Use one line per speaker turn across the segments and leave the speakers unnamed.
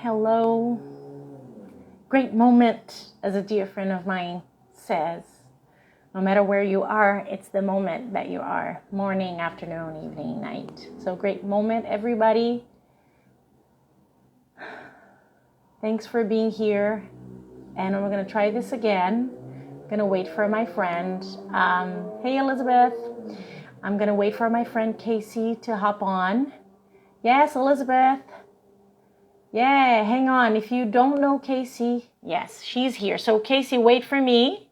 Hello. Great moment, as a dear friend of mine says. No matter where you are, it's the moment that you are. Morning, afternoon, evening, night. So great moment, everybody. Thanks for being here. And we're going to try this again. I'm going to wait for my friend. Hey, Elizabeth. I'm going to wait for my friend Kayce to hop on. Yes, Elizabeth. Yeah, hang on. If you don't know Kayce, yes, she's here. So Kayce, wait for me.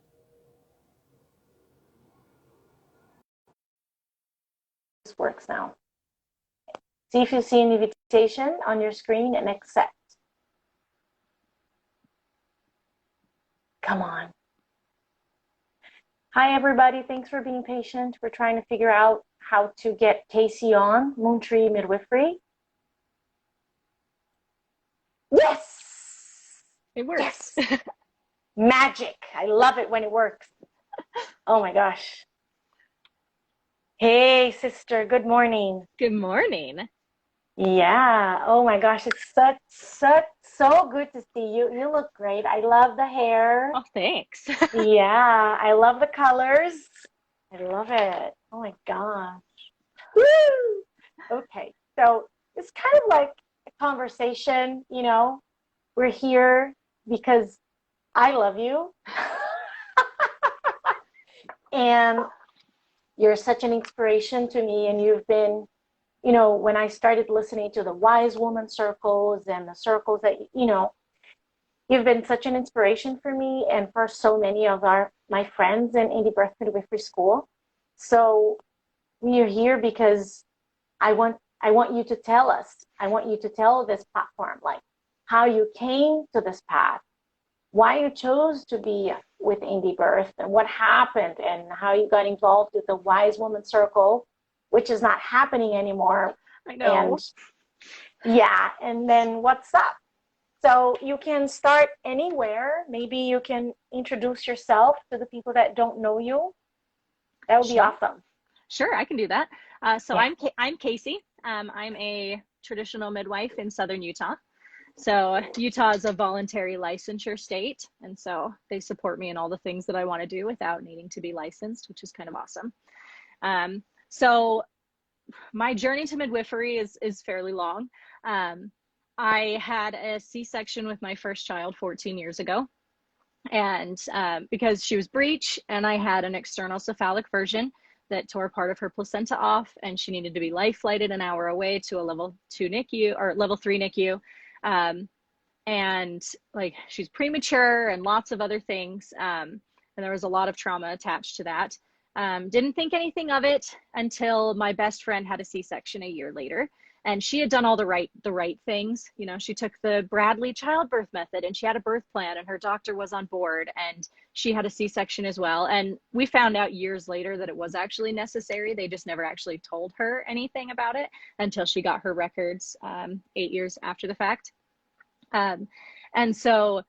This works now. See if you see an invitation on your screen and accept. Come on. Hi, everybody. Thanks for being patient. We're trying to figure out how to get Kayce on Moontree Midwifery. Yes!
It works.
Yes! Magic. I love it when it works. Oh my gosh. Hey, sister. Good morning.
Good morning.
Yeah. Oh my gosh. It's so good to see you. You look great. I love the hair.
Oh, thanks.
Yeah. I love the colors. I love it. Oh my gosh. Woo! Okay. So it's kind of like a conversation, you know. We're here because I love you. And you're such an inspiration to me. And you've been, you know, when I started listening to the wise woman circles and the circles that, you know, you've been such an inspiration for me and for so many of my friends in indiebirth midwifery school. So we are here because I want you to tell us. I want you to tell this platform, like, how you came to this path, why you chose to be with indiebirth, and what happened, and how you got involved with the wise woman circle, which is not happening anymore.
I know.
And yeah, and then what's up? So you can start anywhere. Maybe you can introduce yourself to the people that don't know you. That would be awesome.
Sure, I can do that. So
Yeah.
I'm Kayce. I'm a traditional midwife in Southern Utah. So Utah is a voluntary licensure state, and so they support me in all the things that I want to do without needing to be licensed, which is kind of awesome. So my journey to midwifery is fairly long. I had a C-section with my first child 14 years ago, and because she was breech, and I had an external cephalic version that tore part of her placenta off, and she needed to be life flighted an hour away to a level 2 NICU or level 3 NICU. And like, she's premature and lots of other things. And there was a lot of trauma attached to that. Didn't think anything of it until my best friend had a C-section a year later. And she had done all the right things. You know, she took the Bradley childbirth method, and she had a birth plan, and her doctor was on board, and she had a C-section as well. And we found out years later that it was actually necessary. They just never actually told her anything about it until she got her records 8 years after the fact. And so,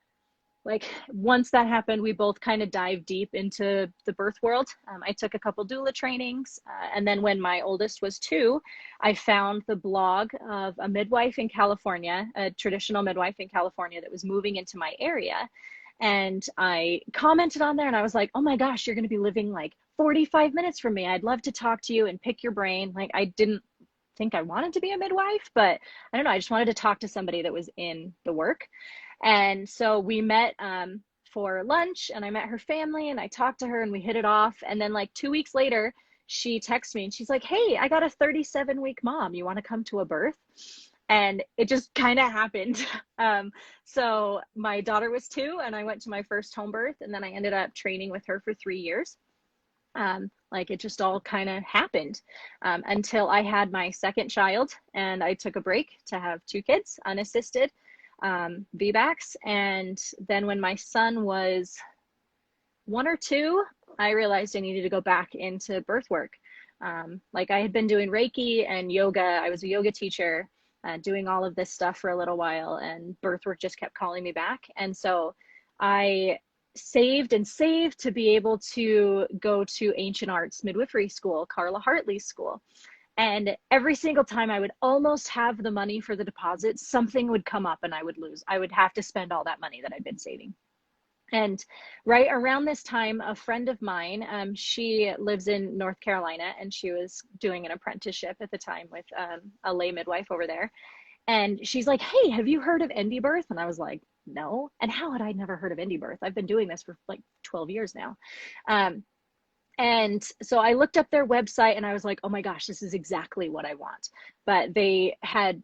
like, once that happened, we both kind of dived deep into the birth world. I took a couple doula trainings. And then when my oldest was 2, I found the blog of a midwife in California, a traditional midwife in California that was moving into my area. And I commented on there, and I was like, oh my gosh, you're going to be living like 45 minutes from me. I'd love to talk to you and pick your brain. Like, I didn't think I wanted to be a midwife, but I don't know. I just wanted to talk to somebody that was in the work. And so we met for lunch, and I met her family, and I talked to her, and we hit it off. And then like 2 weeks later, she texts me, and she's like, hey, I got a 37-week mom. You want to come to a birth? And it just kind of happened. So my daughter was 2, and I went to my first home birth, and then I ended up training with her for 3 years. Like, it just all kind of happened until I had my second child, and I took a break to have 2 kids unassisted, VBACs. And then when my son was 1 or 2, I realized I needed to go back into birth work. Like, I had been doing Reiki and yoga. I was a yoga teacher, doing all of this stuff for a little while, and birth work just kept calling me back. And so I saved and saved to be able to go to Ancient Arts Midwifery School, Carla Hartley's school. And every single time I would almost have the money for the deposit, something would come up and I would lose. I would have to spend all that money that I'd been saving. And right around this time, a friend of mine, she lives in North Carolina, and she was doing an apprenticeship at the time with a lay midwife over there. And she's like, hey, have you heard of indiebirth? And I was like, no. And how had I never heard of indiebirth? I've been doing this for like 12 years now. And so I looked up their website and I was like, oh my gosh, this is exactly what I want. But they had,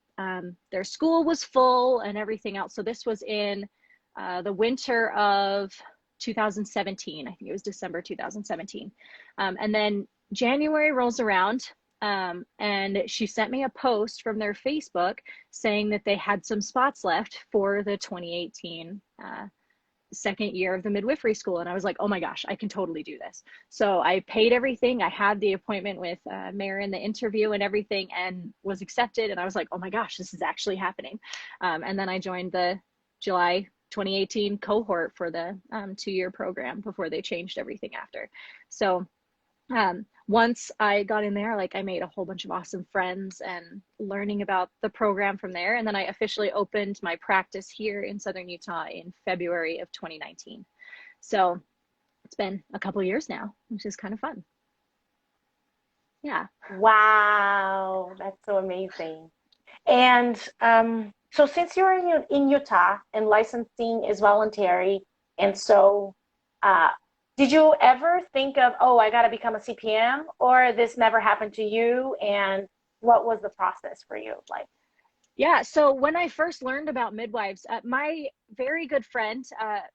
their school was full and everything else. So this was in the winter of 2017. I think it was December 2017. And then January rolls around, and she sent me a post from their Facebook saying that they had some spots left for the 2018 second year of the midwifery school. And I was like, oh my gosh, I can totally do this. So I paid everything. I had the appointment with Marin, the interview and everything, and was accepted. And I was like, oh my gosh, this is actually happening. And then I joined the July 2018 cohort for the 2-year program before they changed everything after. So once I got in there, like I made a whole bunch of awesome friends and learning about the program from there. And then I officially opened my practice here in Southern Utah in February of 2019. So it's been a couple of years now, which is kind of fun. Yeah.
Wow, that's so amazing. And so since you're in Utah and licensing is voluntary, and so did you ever think of, oh, I got to become a CPM, or this never happened to you? And what was the process for you like?
Yeah, so when I first learned about midwives, my very good friend,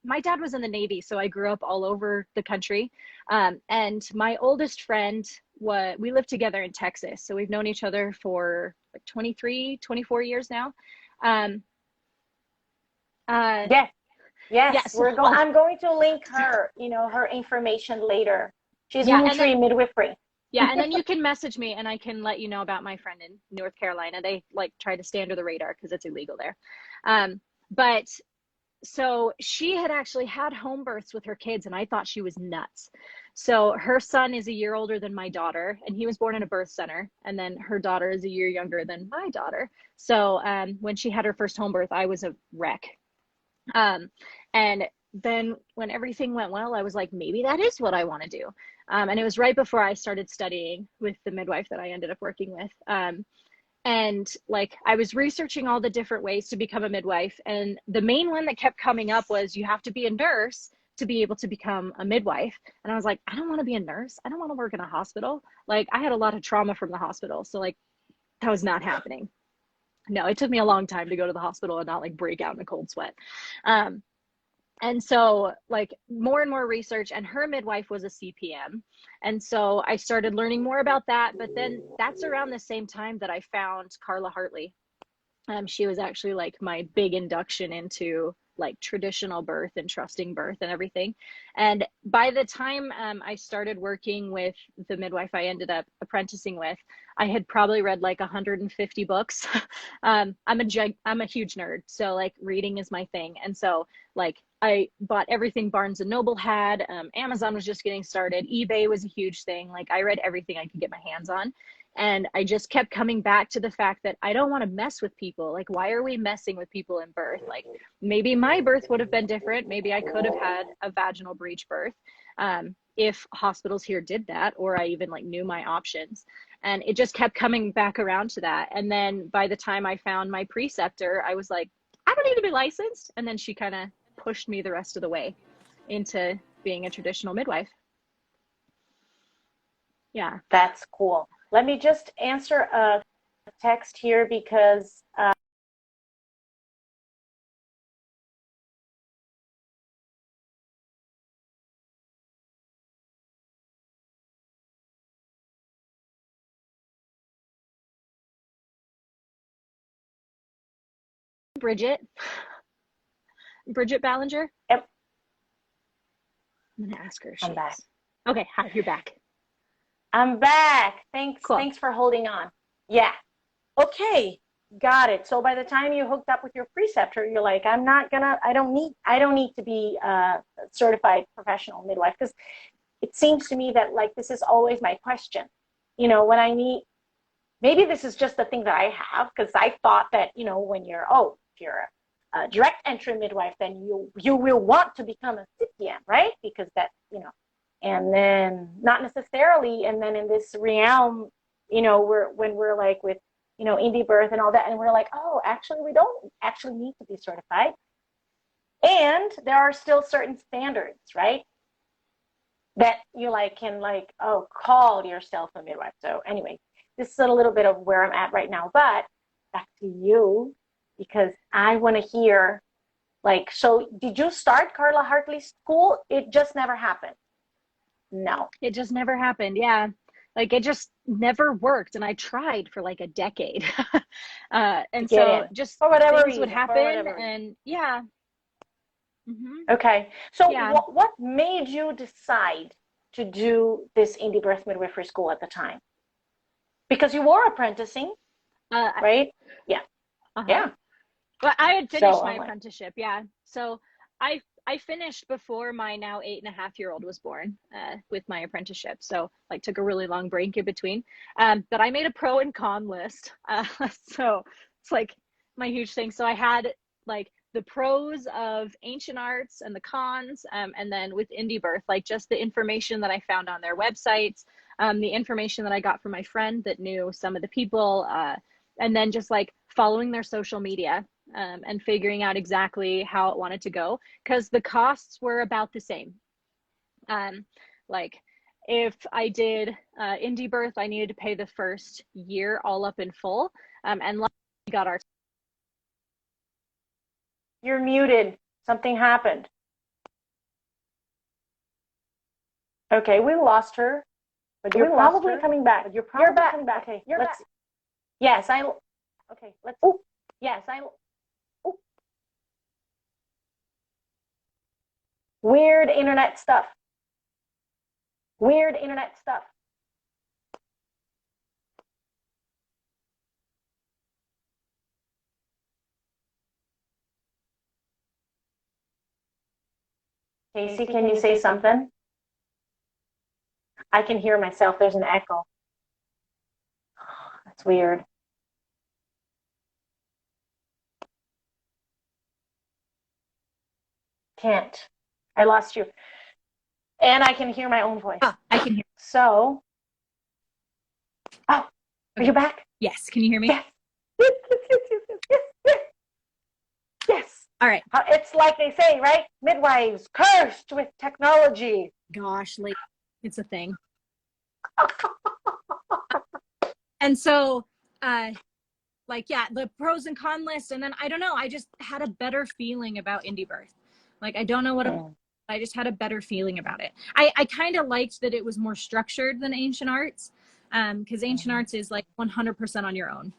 my dad was in the Navy, so I grew up all over the country. And my oldest friend, we lived together in Texas. So we've known each other for like 23, 24 years now.
Yes, yes,
Yes.
I'm going to link her, her information later. She's
Yeah, and then
Midwifery.
yeah, and then you can message me and I can let you know about my friend in North Carolina. They like try to stay under the radar because it's illegal there. But so she had actually had home births with her kids, and I thought she was nuts. So her son is a year older than my daughter, and he was born in a birth center. And then her daughter is a year younger than my daughter. So when she had her first home birth, I was a wreck. And then when everything went well, I was like, maybe that is what I want to do. And it was right before I started studying with the midwife that I ended up working with. And like I was researching all the different ways to become a midwife, and the main one that kept coming up was you have to be a nurse to be able to become a midwife. And I was like, I don't want to be a nurse. I don't want to work in a hospital. Like I had a lot of trauma from the hospital, so like that was not happening. No, it took me a long time to go to the hospital and not like break out in a cold sweat. And so like more and more research, and her midwife was a CPM. And so I started learning more about that. But then that's around the same time that I found Carla Hartley. She was actually like my big induction into like traditional birth and trusting birth and everything. And by the time I started working with the midwife I ended up apprenticing with, I had probably read like 150 books. I'm a huge nerd, so like reading is my thing. And so like I bought everything Barnes and Noble had. Amazon was just getting started. eBay was a huge thing. Like I read everything I could get my hands on. And I just kept coming back to the fact that I don't want to mess with people. Like, why are we messing with people in birth? Like, maybe my birth would have been different. Maybe I could have had a vaginal breech birth if hospitals here did that, or I even like knew my options. And it just kept coming back around to that. And then by the time I found my preceptor, I was like, I don't need to be licensed. And then she kind of pushed me the rest of the way into being a traditional midwife. Yeah.
That's cool. Let me just answer a text here because
Bridget Ballinger.
Yep.
I'm gonna ask her.
I'm back.
Okay, hi, you're back.
I'm back. Thanks.
Cool.
Thanks for holding on. Yeah. Okay. Got it. So by the time you hooked up with your preceptor, you're like, I don't need to be a certified professional midwife, because it seems to me that like this is always my question. When I meet maybe this is just the thing that I have, because I thought that, you know, when you're, if you're a direct entry midwife, then you will want to become a CPM, right? Because that, you know, and then not necessarily. And then in this realm, you know, when we're like with, you know, indiebirth and all that, and we're like, oh, actually, we don't actually need to be certified. And there are still certain standards, right? That you like can like, oh, call yourself a midwife. So anyway, this is a little bit of where I'm at right now, but back to you, because I want to hear, like, so did you start Carla Hartley's school? It just never happened. No.
It just never happened. Yeah. Like it just never worked. And I tried for like a decade. And so just
for whatever
things
reason,
would happen. And yeah.
Okay. So
yeah.
what made you decide to do this indiebirth midwifery school at the time? Because you were apprenticing, right? Yeah. Yeah.
Well, I had finished my apprenticeship. Yeah. So I finished before my now 8.5-year-old was born with my apprenticeship. So like took a really long break in between. But I made a pro and con list. So it's like my huge thing. So I had like the pros of ancient arts and the cons. And then with indiebirth, like just the information that I found on their websites, the information that I got from my friend that knew some of the people, and then just like following their social media. And figuring out exactly how it wanted to go, because the costs were about the same. Like if I did indiebirth, I needed to pay the first year all up in full. And we got our.
You're muted. Something happened. Okay, we lost her, but you're probably coming back. You're back. Coming back. Okay, you're back. Yes, I. Okay, let's. Oh, yes, I. Weird internet stuff. Weird internet stuff. Kayce, can you say something? I can hear myself. There's an echo. That's weird. Can't. I lost you. And I can hear my own voice.
Oh, I can hear.
So, are you back?
Yes. Can you hear me?
Yes. Yes.
All right.
It's like they say, right? Midwives cursed with technology.
Gosh, like it's a thing. And so, like, yeah, the pros and con list. And then I don't know, I just had a better feeling about indiebirth. Like, I don't know what I just had a better feeling about it. I kind of liked that it was more structured than ancient arts, because ancient arts is like 100% on your own,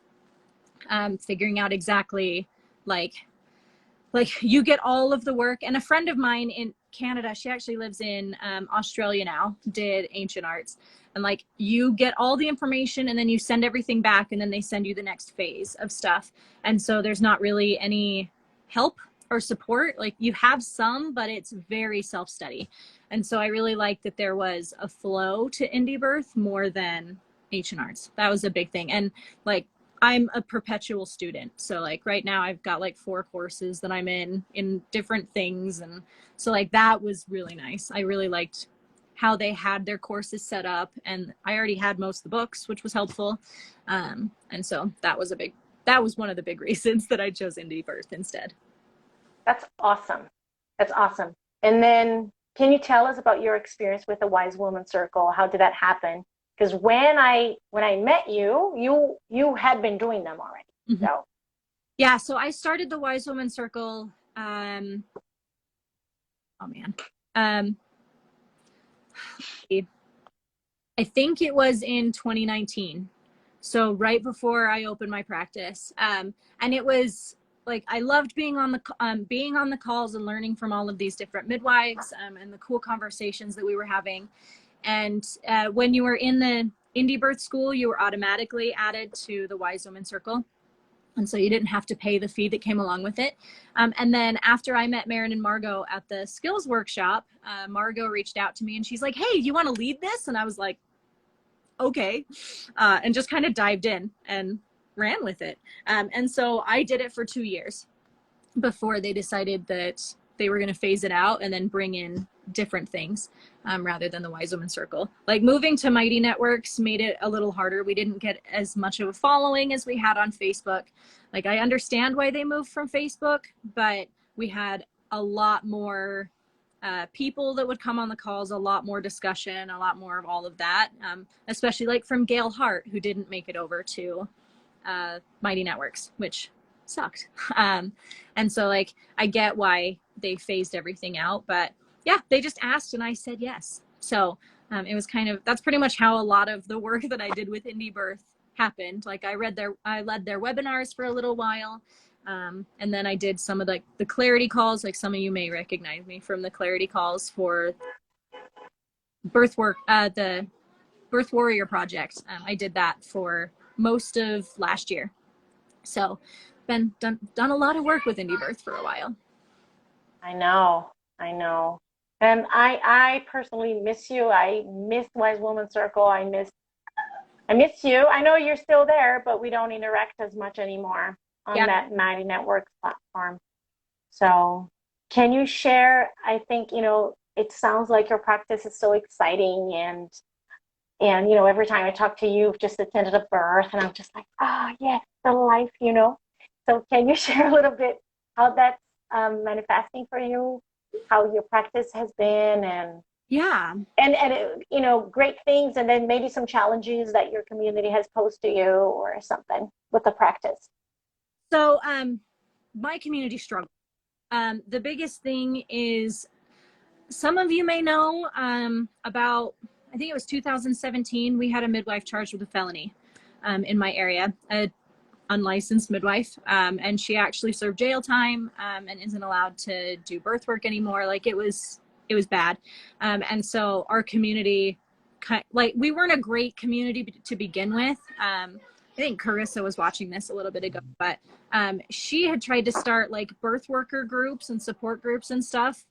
figuring out exactly like you get all of the work. And a friend of mine in Canada, she actually lives in Australia now, did ancient arts, and like you get all the information and then you send everything back and then they send you the next phase of stuff. And so there's not really any help or support. Like you have some, but it's very self-study. And so I really liked that there was a flow to indiebirth more than ancient arts. That was a big thing. And like I'm a perpetual student. So like right now I've got like 4 courses that I'm in different things. And so like that was really nice. I really liked how they had their courses set up, and I already had most of the books, which was helpful. And so that was one of the big reasons that I chose indiebirth instead.
That's awesome. That's awesome. And then can you tell us about your experience with the Wise Woman Circle? How did that happen? Because when I met you, you had been doing them already. Mm-hmm. So
yeah, so I started the Wise Woman Circle. I think it was in 2019. So right before I opened my practice. And it was like, I loved being on the calls and learning from all of these different midwives, and the cool conversations that we were having. And when you were in the indiebirth school, you were automatically added to the Wise Woman Circle. And so you didn't have to pay the fee that came along with it. And then after I met Marin and Margot at the skills workshop, Margot reached out to me and she's like, hey, you want to lead this? And I was like, okay, and just kind of dived in and ran with it. And so I did it for 2 years before they decided that they were going to phase it out and then bring in different things, rather than the Wise Woman Circle. Like moving to Mighty Networks made it a little harder. We didn't get as much of a following as we had on Facebook. Like, I understand why they moved from Facebook, but we had a lot more people that would come on the calls, a lot more discussion, a lot more of all of that, especially like from Gail Hart, who didn't make it over to Mighty Networks, which sucked. And so like, I get why they phased everything out, but yeah, they just asked and I said yes. So it was kind of, that's pretty much how a lot of the work that I did with indiebirth happened. Like, I led their webinars for a little while. And then I did some of the clarity calls. Like, some of you may recognize me from the clarity calls for birth work, the Birth Warrior Project. I did that for most of last year. So been done a lot of work with indiebirth for a while.
I know. And I personally miss you. I miss Wise Woman Circle. I miss you. I know you're still there, but we don't interact as much anymore on that Mighty Networks platform. So can you share, I think, it sounds like your practice is so exciting, and every time I talk to you, you've just attended a birth and I'm just like, yes, the life, So can you share a little bit how that's manifesting for you, how your practice has been, and great things, and then maybe some challenges that your community has posed to you or something with the practice?
So my community struggled. The biggest thing is, some of you may know about, I think it was 2017, we had a midwife charged with a felony in my area, a unlicensed midwife, and she actually served jail time and isn't allowed to do birth work anymore. Like, it was bad. And so our community, we weren't a great community to begin with. I think Carissa was watching this a little bit ago, but she had tried to start like birth worker groups and support groups and stuff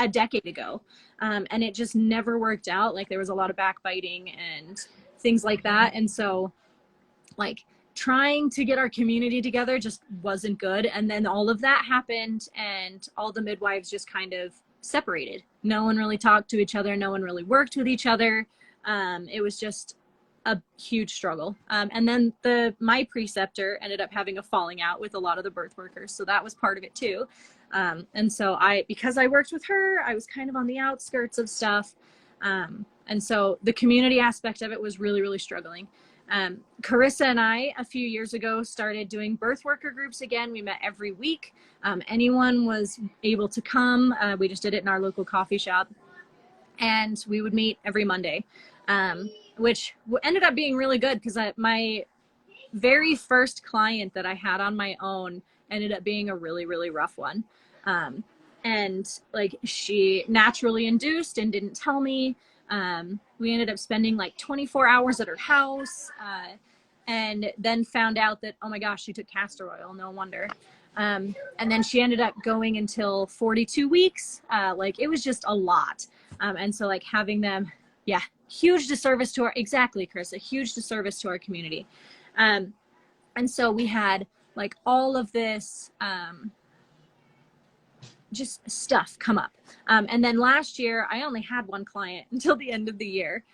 a decade ago. And it just never worked out. Like, there was a lot of backbiting and things like that. And so like, trying to get our community together just wasn't good. And then all of that happened and all the midwives just kind of separated. No one really talked to each other. No one really worked with each other. It was just a huge struggle. And then my preceptor ended up having a falling out with a lot of the birth workers. So that was part of it too. And so because I worked with her, I was kind of on the outskirts of stuff. And so the community aspect of it was really, really struggling. Carissa and I, a few years ago, started doing birth worker groups again. We met every week. Anyone was able to come. We just did it in our local coffee shop, and we would meet every Monday, which ended up being really good, because my very first client that I had on my own ended up being a really, really rough one. And like, she naturally induced and didn't tell me. We ended up spending like 24 hours at her house, and then found out that, oh my gosh, she took castor oil, no wonder. And then she ended up going until 42 weeks. Like, it was just a lot. And so like, having them, huge disservice to exactly, Chris, a huge disservice to our community. And so we had like all of this, just stuff come up. And then last year, I only had one client until the end of the year.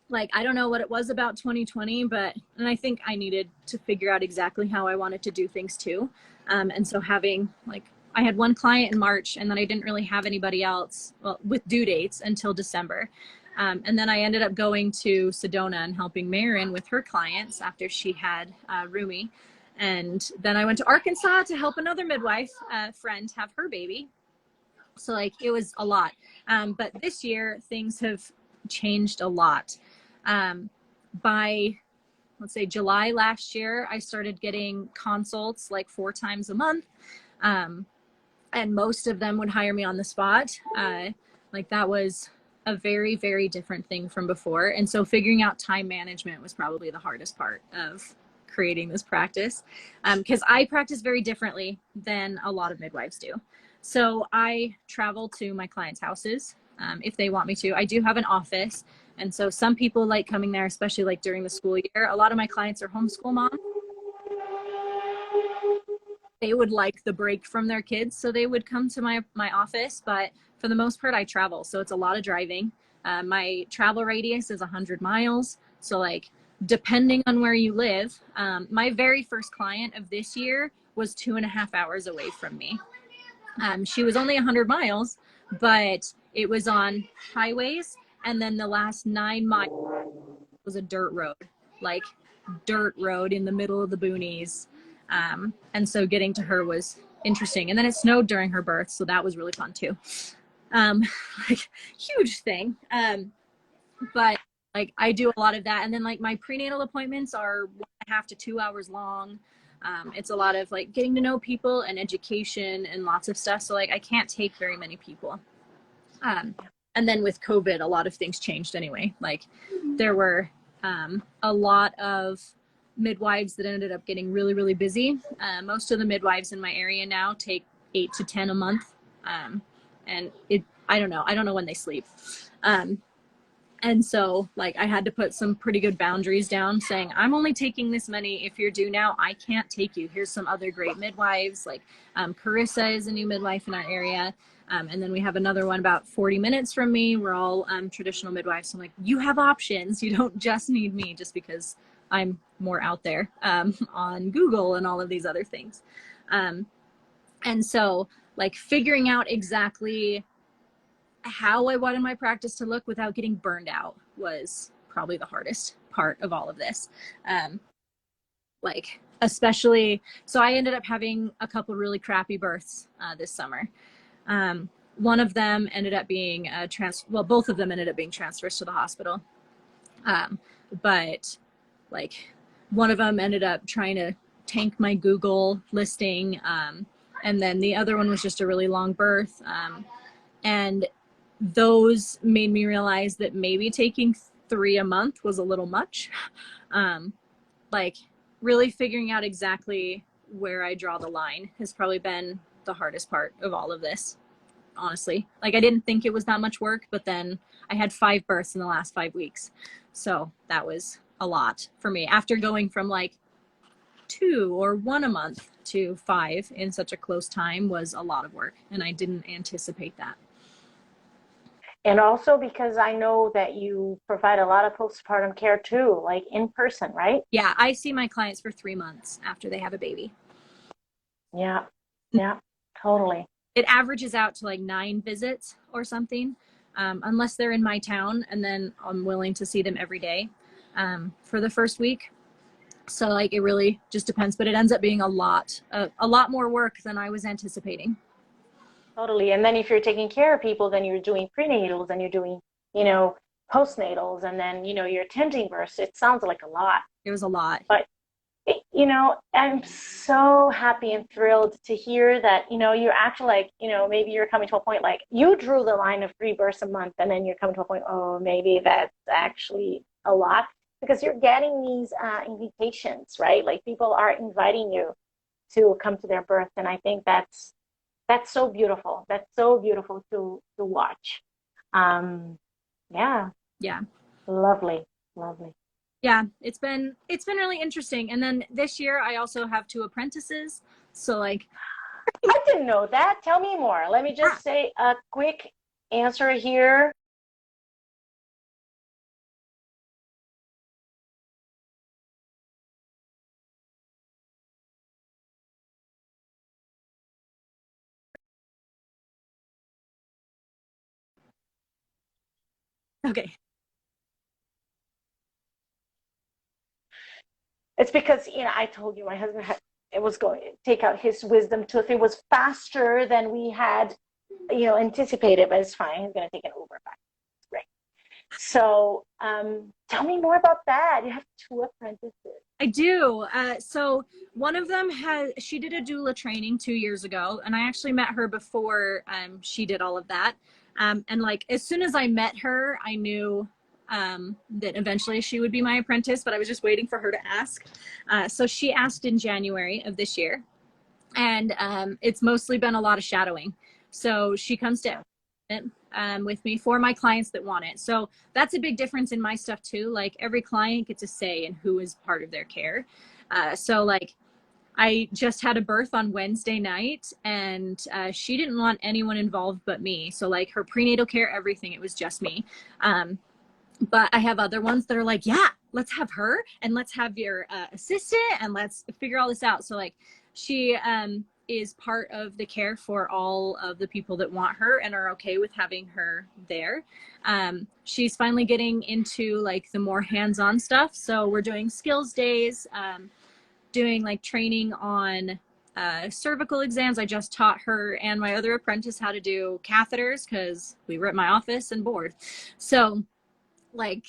Like, I don't know what it was about 2020, and I think I needed to figure out exactly how I wanted to do things too. And so I had one client in March, and then I didn't really have anybody else, with due dates until December. And then I ended up going to Sedona and helping Marin with her clients after she had Rumi. And then I went to Arkansas to help another midwife friend have her baby. So like, it was a lot. But this year things have changed a lot. By, let's say, July last year, I started getting consults like 4 times a month. And most of them would hire me on the spot. Like, that was a very, very different thing from before. And so figuring out time management was probably the hardest part of creating this practice, because I practice very differently than a lot of midwives do. So I travel to my clients' houses if they want me to. I do have an office, And so some people like coming there, especially like during the school year. A lot of my clients are homeschool moms. They would like the break from their kids, so they would come to my office. But for the most part, I travel, so it's a lot of driving. My travel radius is 100 miles. So like, depending on where you live, my very first client of this year was 2.5 hours away from me. She was only 100 miles, but it was on highways. And then the last 9 miles was a dirt road, like dirt road in the middle of the boonies. And so getting to her was interesting. And then it snowed during her birth, so that was really fun too. Like, huge thing. But like, I do a lot of that. And then like my prenatal appointments are 1.5 to 2 hours long. It's a lot of like getting to know people and education and lots of stuff. So like, I can't take very many people. And then with COVID, a lot of things changed anyway. Like, there were a lot of midwives that ended up getting really, really busy. Most of the midwives in my area now take 8 to 10 a month. And I don't know when they sleep. And so like, I had to put some pretty good boundaries down, saying, I'm only taking this many. If you're due now, I can't take you. Here's some other great midwives. Like, Carissa is a new midwife in our area. And then we have another one about 40 minutes from me. We're all traditional midwives. So I'm like, you have options. You don't just need me, just because I'm more out there on Google and all of these other things. And so like, figuring out exactly how I wanted my practice to look without getting burned out was probably the hardest part of all of this. Like, especially, so I ended up having a couple really crappy births this summer. One of them ended up being both of them ended up being transfers to the hospital. But like, one of them ended up trying to tank my Google listing. And then the other one was just a really long birth. And those made me realize that maybe taking 3 a month was a little much. Like, really figuring out exactly where I draw the line has probably been the hardest part of all of this, honestly. Like, I didn't think it was that much work, but then I had 5 births in the last 5 weeks. So that was a lot for me, after going from like 2 or 1 a month to 5 in such a close time was a lot of work, and I didn't anticipate that.
And also because I know that you provide a lot of postpartum care too, like in person, right?
Yeah, I see my clients for 3 months after they have a baby.
Yeah, yeah, totally.
It averages out to like 9 visits or something, unless they're in my town, and then I'm willing to see them every day for the first week. So like, it really just depends, but it ends up being a lot more work than I was anticipating.
Totally. And then if you're taking care of people, then you're doing prenatals and you're doing, postnatals, and then, you're attending births. It sounds like a lot.
It was a lot.
But, I'm so happy and thrilled to hear that, you're actually like, maybe you're coming to a point like you drew the line of 3 births a month, and then you're coming to a point, oh, maybe that's actually a lot, because you're getting these invitations, right? Like, people are inviting you to come to their birth. And I think that's so beautiful. That's so beautiful to watch. Yeah.
Yeah.
Lovely.
Yeah, it's been really interesting. And then this year I also have 2 apprentices. So like,
I didn't know that. Tell me more. Let me just say a quick answer here.
okay.
It's because, I told you my husband was going to take out his wisdom tooth. It was faster than we had, anticipated, but it's fine. He's going to take an Uber back. It's great. So tell me more about that. You have 2 apprentices.
I do. So one of them she did a doula training 2 years ago, and I actually met her before she did all of that. And like, as soon as I met her, I knew that eventually she would be my apprentice, but I was just waiting for her to ask. So she asked in January of this year, and it's mostly been a lot of shadowing. So she comes to with me for my clients that want it. So that's a big difference in my stuff too. Like every client gets a say in who is part of their care. So like I just had a birth on Wednesday night, and she didn't want anyone involved but me. So like her prenatal care, everything, it was just me. But I have other ones that are like, yeah, let's have her, and let's have your assistant, and let's figure all this out. So like she is part of the care for all of the people that want her and are okay with having her there. She's finally getting into like the more hands-on stuff. So we're doing skills days, doing like training on cervical exams. I just taught her and my other apprentice how to do catheters because we were at my office and bored. So like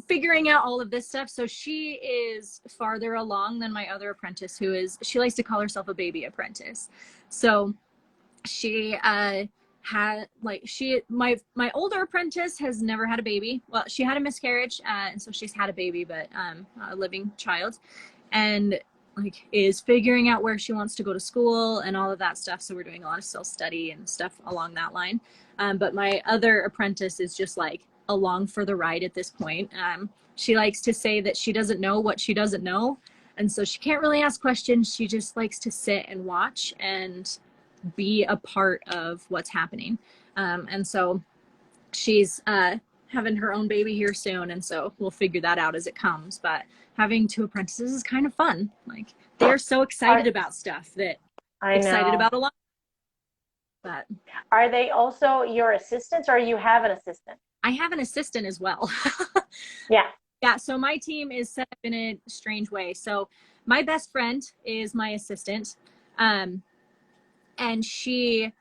figuring out all of this stuff. So she is farther along than my other apprentice, who is, she likes to call herself a baby apprentice. So she had like, my older apprentice has never had a baby. Well, she had a miscarriage, and so she's had a baby, but a living child, and like is figuring out where she wants to go to school and all of that stuff. So we're doing a lot of self-study and stuff along that line. But my other apprentice is just like along for the ride at this point. She likes to say that she doesn't know what she doesn't know. And so she can't really ask questions. She just likes to sit and watch and be a part of what's happening. And so she's having her own baby here soon. And so we'll figure that out as it comes. But having two apprentices is kind of fun. Like they're so excited about stuff that I'm excited about a lot. But
are they also your assistants, or you have an assistant?
I have an assistant as well. Yeah. So my team is set up in a strange way. So my best friend is my assistant. And she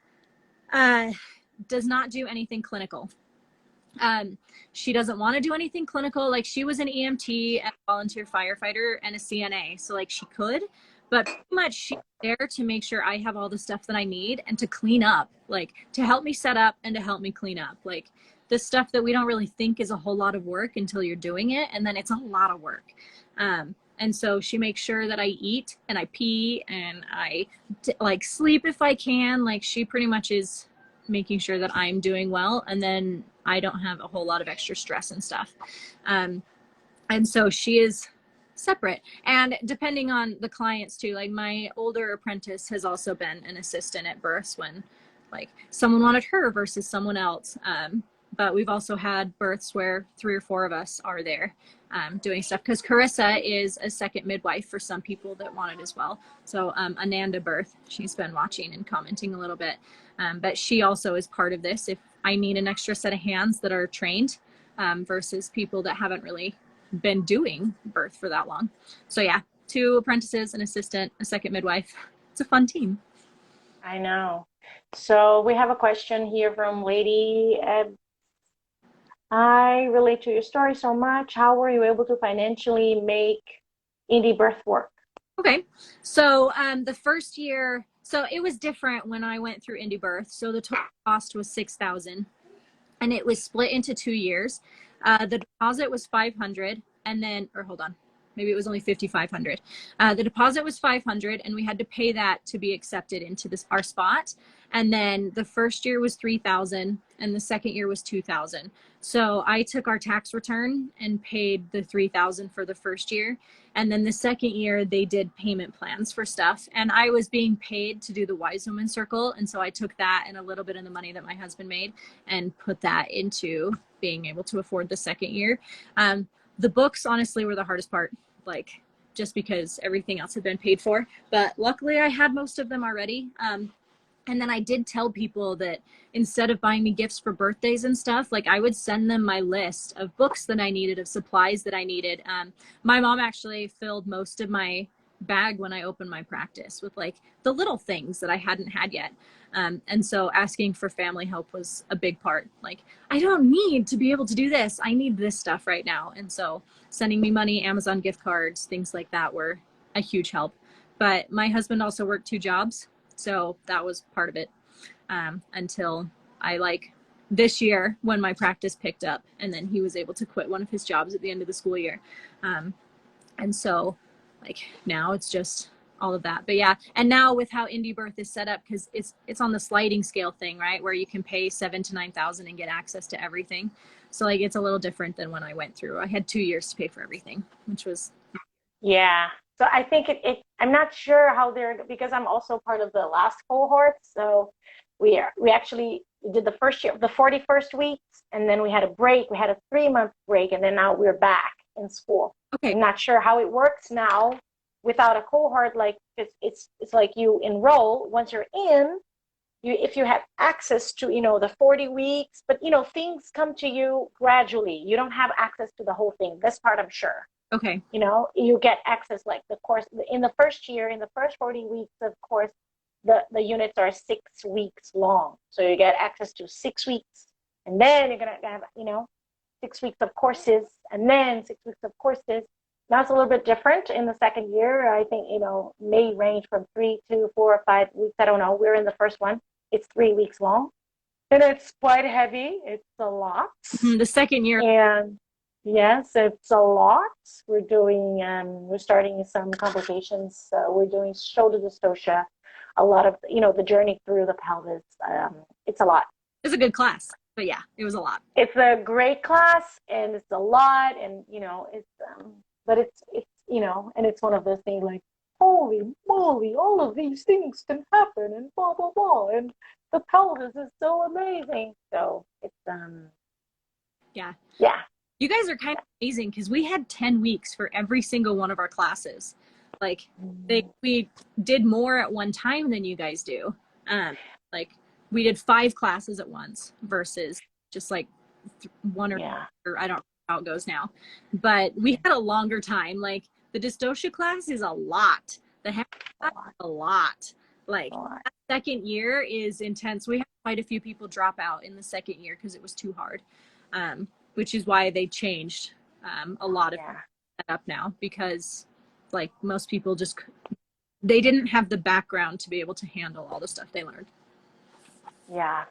does not do anything clinical. She doesn't want to do anything clinical. Like she was an EMT, a volunteer firefighter, and a CNA. So like she could, but pretty much she's there to make sure I have all the stuff that I need and to clean up, like to help me set up and to help me clean up. Like the stuff that we don't really think is a whole lot of work until you're doing it. And then it's a lot of work. And so she makes sure that I eat and I pee and I like sleep if I can. Like she pretty much is making sure that I'm doing well, and then I don't have a whole lot of extra stress and stuff. And so she is separate, and depending on the clients too, like my older apprentice has also been an assistant at births when like someone wanted her versus someone else. But we've also had births where 3 or 4 of us are there doing stuff, because Carissa is a second midwife for some people that want it as well. So Ananda Birth, she's been watching and commenting a little bit, but she also is part of this if I need an extra set of hands that are trained versus people that haven't really been doing birth for that long. So yeah, 2 apprentices, an assistant, a second midwife. It's a fun team.
I know. So we have a question here from Lady. I relate to your story so much. How were you able to financially make indie birth work?
Okay, so the first year, so it was different when I went through indie birth. So the total cost was $6,000, and it was split into 2 years. The deposit was $500, and then, or hold on, maybe it was only $5,500. The deposit was $500, and we had to pay that to be accepted into our spot. And then the first year was $3,000, and the second year was $2,000. So I took our tax return and paid the $3,000 for the first year. And then the second year they did payment plans for stuff. And I was being paid to do the Wise Woman Circle. And so I took that and a little bit of the money that my husband made and put that into being able to afford the second year. The books honestly were the hardest part, like just because everything else had been paid for. But luckily I had most of them already. And then I did tell people that instead of buying me gifts for birthdays and stuff, like I would send them my list of books that I needed, of supplies that I needed. My mom actually filled most of my bag when I opened my practice with like the little things that I hadn't had yet. And so asking for family help was a big part. Like, I don't need to be able to do this. I need this stuff right now. And so sending me money, Amazon gift cards, things like that were a huge help. But my husband also worked 2 jobs. So that was part of it until I like this year when my practice picked up, and then he was able to quit one of his jobs at the end of the school year. And so like now it's just all of that. But yeah, and now with how indiebirth is set up, because it's on the sliding scale thing, right, where you can pay 7,000 to 9,000 and get access to everything. So like it's a little different than when I went through. I had 2 years to pay for everything, which was
Yeah. So I think I'm not sure how they're, because I'm also part of the last cohort. So we actually did the first year, the 41st weeks, and then we had a break. We had a 3-month break, and then now we're back in school.
okay.
I'm not sure how it works now without a cohort. Like it's like you enroll once you're in. If you have access to the 40 weeks, but things come to you gradually. You don't have access to the whole thing. This part I'm sure.
Okay.
You get access, like the course in the first year, in the first 40 weeks of course, the units are 6 weeks long. So you get access to 6 weeks, and then you're going to have 6 weeks of courses, and then 6 weeks of courses. Now it's a little bit different in the second year. I think may range from 3 to 4 or 5 weeks. I don't know. We're in the first one. It's 3 weeks long, and it's quite heavy. It's a lot.
The second year.
And yes, it's a lot. We're starting some complications. We're doing shoulder dystocia, a lot of, the journey through the pelvis. It's a lot.
It's a good class, but yeah, it was a lot.
It's a great class, and it's a lot, and, but it's and it's one of those things like, holy moly, all of these things can happen, and blah, blah, blah, and the pelvis is so amazing. So it's,
yeah.
You
guys are kind of amazing, because we had 10 weeks for every single one of our classes. Like we did more at one time than you guys do. Like we did 5 classes at once versus just like one or I don't know how it goes now. But we had a longer time. Like the dystocia class is a lot. The health class is a lot. Like that second year is intense. We had quite a few people drop out in the second year because it was too hard. Which is why they changed a lot of setup now, because like most people they didn't have the background to be able to handle all the stuff they learned.
Yeah.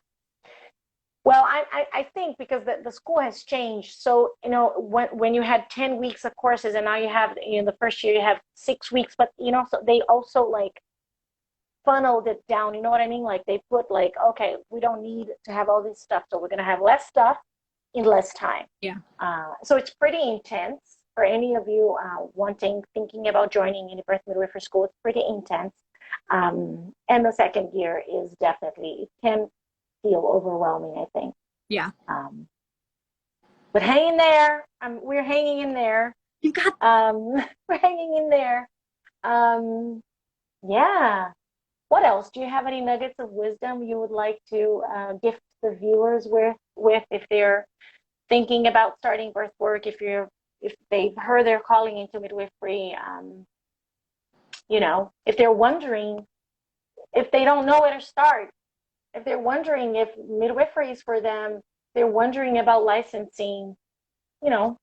Well, I think because the school has changed. So, when you had 10 weeks of courses, and now you have, the first year you have 6 weeks, but, so they also like funneled it down. You know what I mean? Like they put like, okay, we don't need to have all this stuff. So we're going to have less stuff in less time.
Yeah.
So it's pretty intense for any of you thinking about joining indiebirth midwifery school. It's pretty intense. And the second year is definitely, it can feel overwhelming, I think.
Yeah.
But hang in there. We're hanging in there.
You got.
We're hanging in there. Yeah. What else? Do you have any nuggets of wisdom you would like to gift the viewers with if they're thinking about starting birth work, if they've heard they're calling into midwifery, if they're wondering, if they don't know where to start, if they're wondering if midwifery is for them, they're wondering about licensing,
Yeah,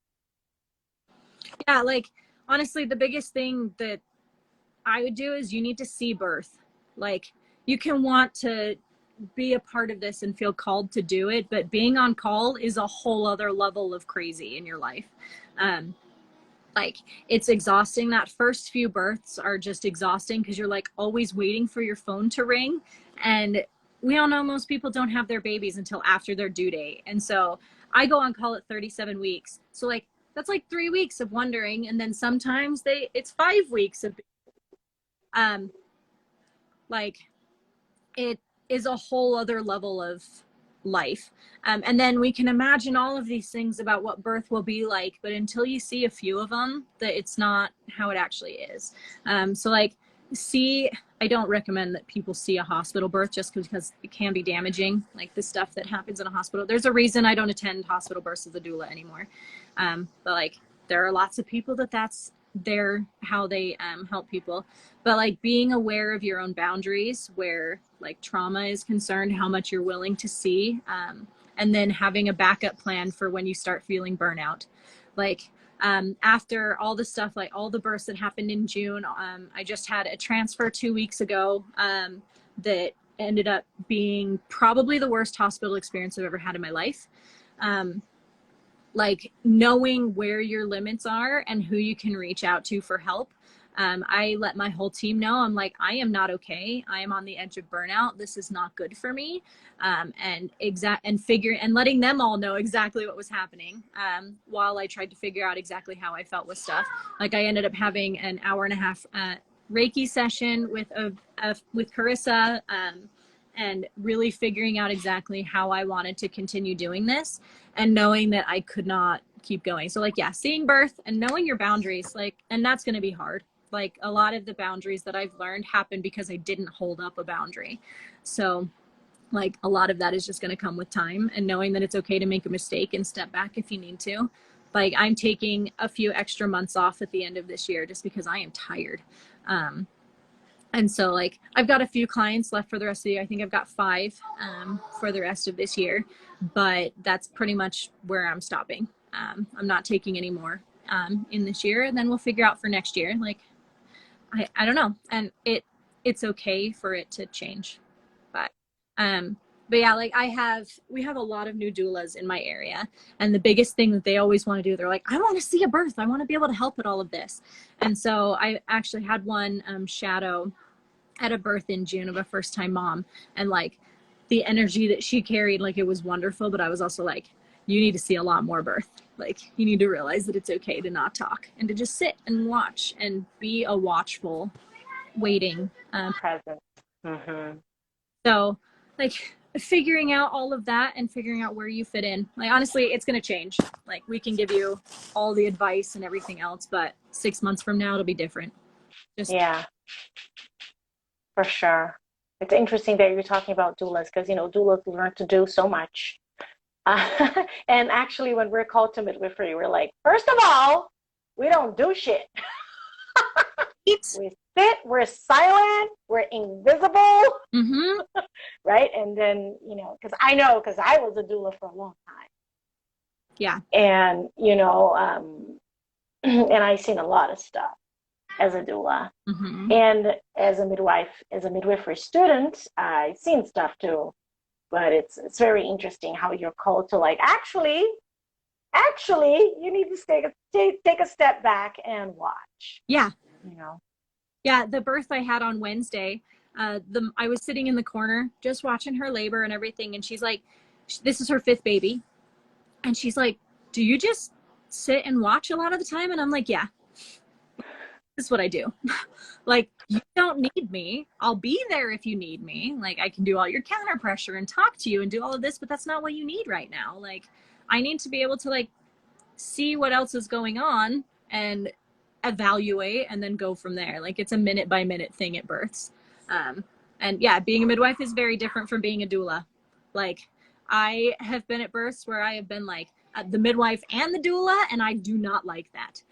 like honestly, the biggest thing that I would do is you need to see birth. Like you can want to be a part of this and feel called to do it, but being on call is a whole other level of crazy in your life. Like it's exhausting. That first few births are just exhausting because you're like always waiting for your phone to ring, and we all know most people don't have their babies until after their due date. And so I go on call at 37 weeks, so like that's like 3 weeks of wondering, and then sometimes it's 5 weeks of like it is a whole other level of life. And then we can imagine all of these things about what birth will be like, but until you see a few of them, that it's not how it actually is. So like I don't recommend that people see a hospital birth just because it can be damaging, like the stuff that happens in a hospital. There's a reason I don't attend hospital births as a doula anymore. But like there are lots of people that's how they help people. But like being aware of your own boundaries, where like trauma is concerned, how much you're willing to see, and then having a backup plan for when you start feeling burnout. Like after all the stuff, like all the births that happened in June, I just had a transfer 2 weeks ago that ended up being probably the worst hospital experience I've ever had in my life. Like knowing where your limits are and who you can reach out to for help I let my whole team know, I'm like, I am not okay. I am on the edge of burnout. This is not good for me. And letting them all know exactly what was happening, while I tried to figure out exactly how I felt with stuff. Like I ended up having an hour and a half Reiki session with Carissa, and really figuring out exactly how I wanted to continue doing this, and knowing that I could not keep going. So like, yeah, seeing birth and knowing your boundaries, like, and that's going to be hard. Like a lot of the boundaries that I've learned happened because I didn't hold up a boundary. So like a lot of that is just going to come with time, and knowing that it's okay to make a mistake and step back if you need to. Like I'm taking a few extra months off at the end of this year just because I am tired. And so like I've got a few clients left for the rest of the year. I think I've got 5 for the rest of this year, but that's pretty much where I'm stopping. I'm not taking any more in this year, and then we'll figure out for next year. Like I don't know, and it's okay for it to change, but yeah, like we have a lot of new doulas in my area, and the biggest thing that they always want to do, they're like, I want to see a birth, I want to be able to help at all of this. And so I actually had one shadow at a birth in June of a first-time mom, and like the energy that she carried, like it was wonderful, but I was also like, you need to see a lot more birth. Like you need to realize that it's okay to not talk and to just sit and watch and be a watchful, waiting
Present. Mm-hmm.
So like figuring out all of that and figuring out where you fit in. Like honestly, it's going to change. Like we can give you all the advice and everything else, but 6 months from now it'll be different.
Yeah, for sure. It's interesting that you're talking about doulas, because doulas learn to do so much. And actually, when we're called to midwifery, we're like, first of all, we don't do shit. We sit, we're silent, we're invisible, right? And then, because I was a doula for a long time.
Yeah.
And, and I've seen a lot of stuff as a doula. And as a midwifery student, I've seen stuff too. But it's very interesting how you're called to like, actually, you need to take a step back and watch.
Yeah. Yeah, the birth I had on Wednesday, I was sitting in the corner just watching her labor and everything, and she's like, this is her 5th baby, and she's like, do you just sit and watch a lot of the time? And I'm like, yeah, this is what I do. Like, you don't need me. I'll be there if you need me. Like, I can do all your counter pressure and talk to you and do all of this, but that's not what you need right now. Like, I need to be able to like see what else is going on and evaluate and then go from there. Like it's a minute by minute thing at births. And yeah, being a midwife is very different from being a doula. Like I have been at births where I have been like the midwife and the doula, and I do not like that.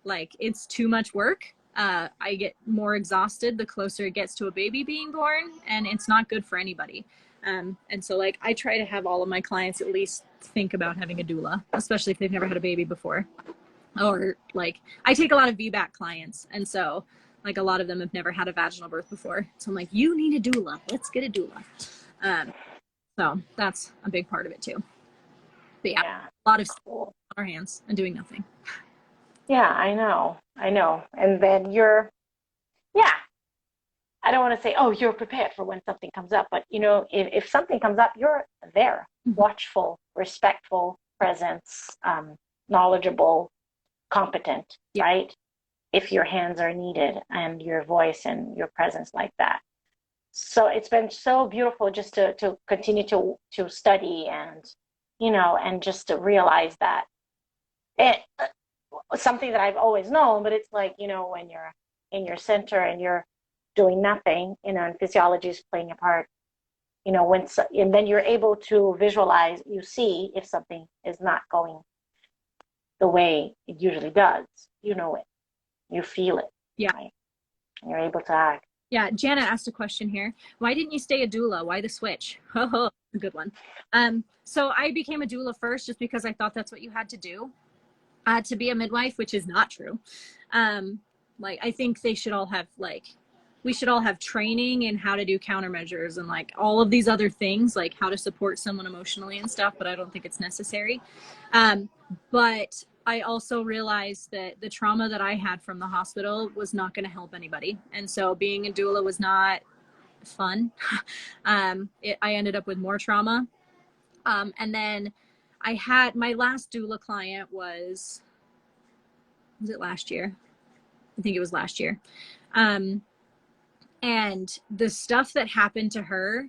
Like it's too much work. I get more exhausted the closer it gets to a baby being born, and it's not good for anybody. And so like I try to have all of my clients at least think about having a doula, especially if they've never had a baby before. Or like I take a lot of VBAC clients, and so like a lot of them have never had a vaginal birth before. So I'm like, you need a doula. Let's get a doula. So that's a big part of it too. But yeah, a lot of stuff on our hands and doing nothing.
Yeah, I know. And then I don't want to say, oh, you're prepared for when something comes up, but if something comes up, you're there, watchful, respectful, presence, knowledgeable, competent, right? If your hands are needed and your voice and your presence like that. So it's been so beautiful just to continue to study and, and just to realize that something that I've always known, but it's like, when you're in your center and you're doing nothing, and physiology is playing a part, and then you're able to visualize, you see if something is not going the way it usually does, it, you feel it.
Yeah.
Right? And you're able to act.
Yeah. Jana asked a question here. Why didn't you stay a doula? Why the switch? A good one. So I became a doula first just because I thought that's what you had to do to be a midwife, which is not true. Like, I think they should all have we should all have training in how to do countermeasures and like all of these other things, like how to support someone emotionally and stuff, but I don't think it's necessary. But I also realized that the trauma that I had from the hospital was not going to help anybody. And so being a doula was not fun. I ended up with more trauma. And then I had my last doula client was it last year? I think it was last year. And the stuff that happened to her,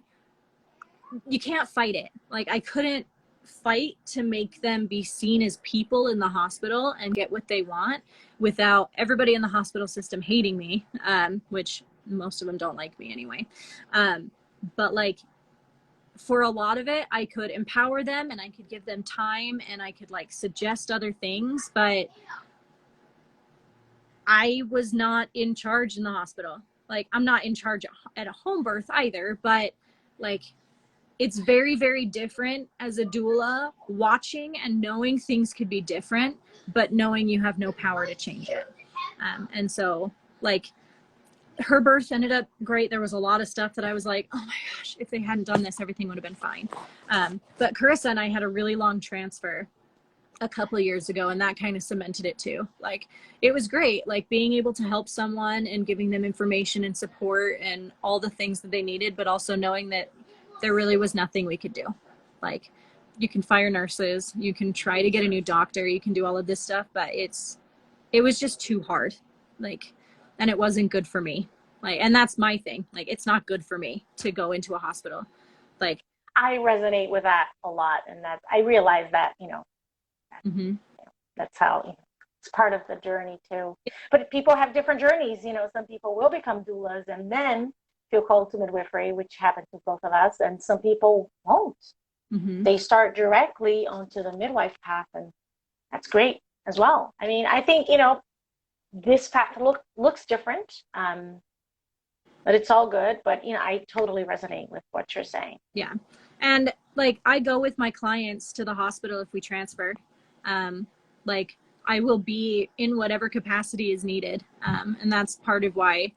you can't fight it. Like, I couldn't fight to make them be seen as people in the hospital and get what they want without everybody in the hospital system hating me, which most of them don't like me anyway. But like, for a lot of it, I could empower them and I could give them time and I could like suggest other things, but I was not in charge in the hospital. Like, I'm not in charge at a home birth either, but like, it's very, very different as a doula, watching and knowing things could be different, but knowing you have no power to change it. And so like, her birth ended up great. There was a lot of stuff that I was like, oh my gosh, if they hadn't done this, everything would have been fine. But Carissa and I had a really long transfer a couple of years ago, and that kind of cemented it too. Like, it was great, like being able to help someone and giving them information and support and all the things that they needed, but also knowing that there really was nothing we could do. Like, you can fire nurses, you can try to get a new doctor, you can do all of this stuff, but it was just too hard. Like, and it wasn't good for me. Like, and that's my thing. Like, it's not good for me to go into a hospital. Like,
I resonate with that a lot, and that I realize that, that's how, it's part of the journey too. But people have different journeys. Some people will become doulas and then feel called to midwifery, which happened to both of us, and some people won't. They start directly onto the midwife path, and that's great as well. I mean, I think, this path looks different, but it's all good. But, I totally resonate with what you're saying.
Yeah. And like, I go with my clients to the hospital if we transfer. Like, I will be in whatever capacity is needed. And that's part of why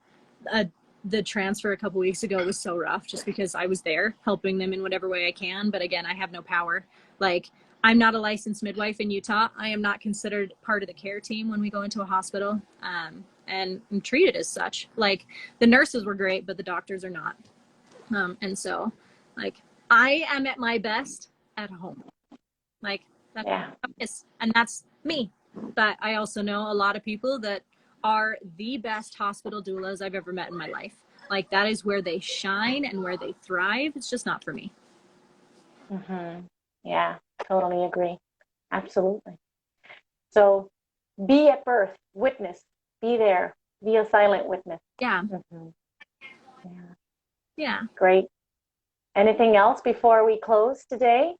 the transfer a couple weeks ago was so rough, just because I was there helping them in whatever way I can. But again, I have no power. Like, I'm not a licensed midwife in Utah. I am not considered part of the care team when we go into a hospital, and I'm treated as such. Like, the nurses were great, but the doctors are not. And so, like, I am at my best at home. Like, that's how it is, and that's me. But I also know a lot of people that are the best hospital doulas I've ever met in my life. Like, that is where they shine and where they thrive. It's just not for me.
Yeah, totally agree. Absolutely. So be at birth, witness, be there, be a silent witness.
Yeah.
Yeah. Great. Anything else before we close today?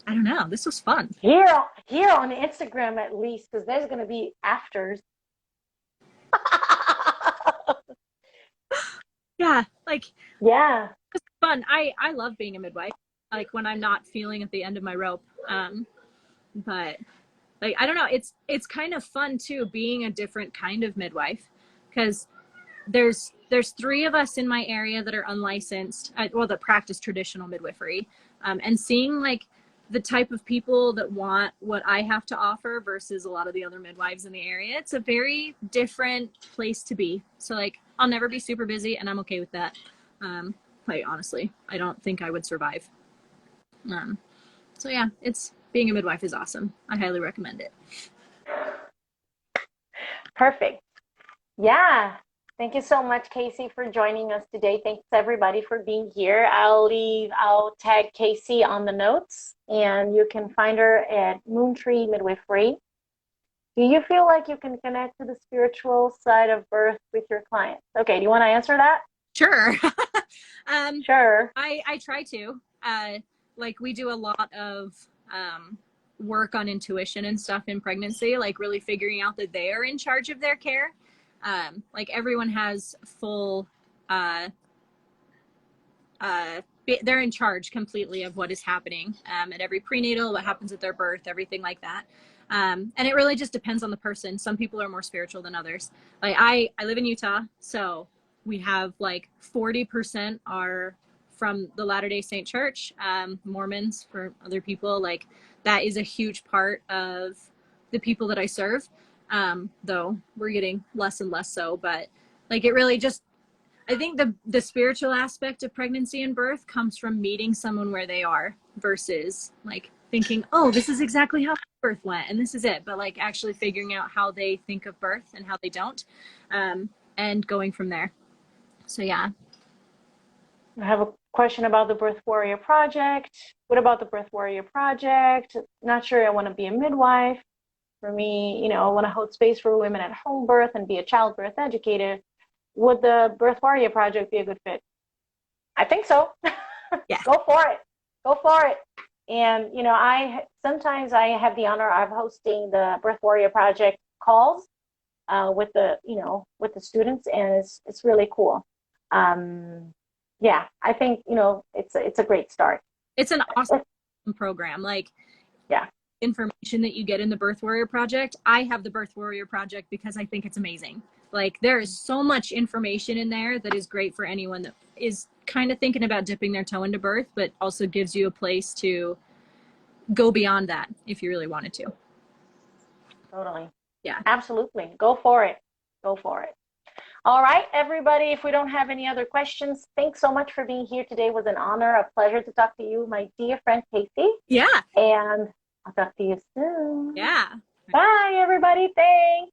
I don't know. This was fun.
Here on Instagram, at least, because there's going to be afters.
Yeah. Like,
yeah.
It's fun. I love being a midwife. Like, when I'm not feeling at the end of my rope. But like, I don't know. It's kind of fun too, being a different kind of midwife, because there's 3 of us in my area that are unlicensed, that practice traditional midwifery, and seeing like the type of people that want what I have to offer versus a lot of the other midwives in the area. It's a very different place to be. So like, I'll never be super busy, and I'm okay with that. Like, honestly, I don't think I would survive. So yeah, being a midwife is awesome. I highly recommend it.
Perfect. Yeah. Thank you so much, Kayce, for joining us today. Thanks everybody for being here. I'll tag Kayce on the notes, and you can find her at Moontree Midwifery. Do you feel like you can connect to the spiritual side of birth with your clients? Okay, do you want to answer that?
Sure.
Sure.
I try to. Like, we do a lot of work on intuition and stuff in pregnancy, like really figuring out that they are in charge of their care. Like, everyone has full, they're in charge completely of what is happening at every prenatal, what happens at their birth, everything like that. And it really just depends on the person. Some people are more spiritual than others. Like, I live in Utah, so we have like 40% are from the Latter-day Saint Church, Mormons for other people. Like, that is a huge part of the people that I serve, though we're getting less and less so. But like, it really just, I think the spiritual aspect of pregnancy and birth comes from meeting someone where they are versus like thinking, oh, this is exactly how birth went and this is it. But like actually figuring out how they think of birth and how they don't, and going from there. So yeah.
I have a question about the Birth Warrior Project. What about the Birth Warrior Project? Not sure I want to be a midwife. For me, you know, I want to hold space for women at home birth and be a childbirth educator. Would the Birth Warrior Project be a good fit? I think so.
Yeah.
Go for it. Go for it. And, you know, sometimes I have the honor of hosting the Birth Warrior Project calls with the, you know, with the students, and it's really cool. Yeah, I think, you know, it's a great start.
It's an awesome program. Like,
yeah,
information that you get in the Birth Warrior Project. I have the Birth Warrior Project because I think it's amazing. Like, there is so much information in there that is great for anyone that is kind of thinking about dipping their toe into birth, but also gives you a place to go beyond that if you really wanted to.
Totally.
Yeah,
absolutely. Go for it. Go for it. All right, everybody, if we don't have any other questions, thanks so much for being here today. It was an honor, a pleasure to talk to you, my dear friend Kayce.
Yeah.
And I'll talk to you soon.
Yeah.
Bye, everybody. Thanks.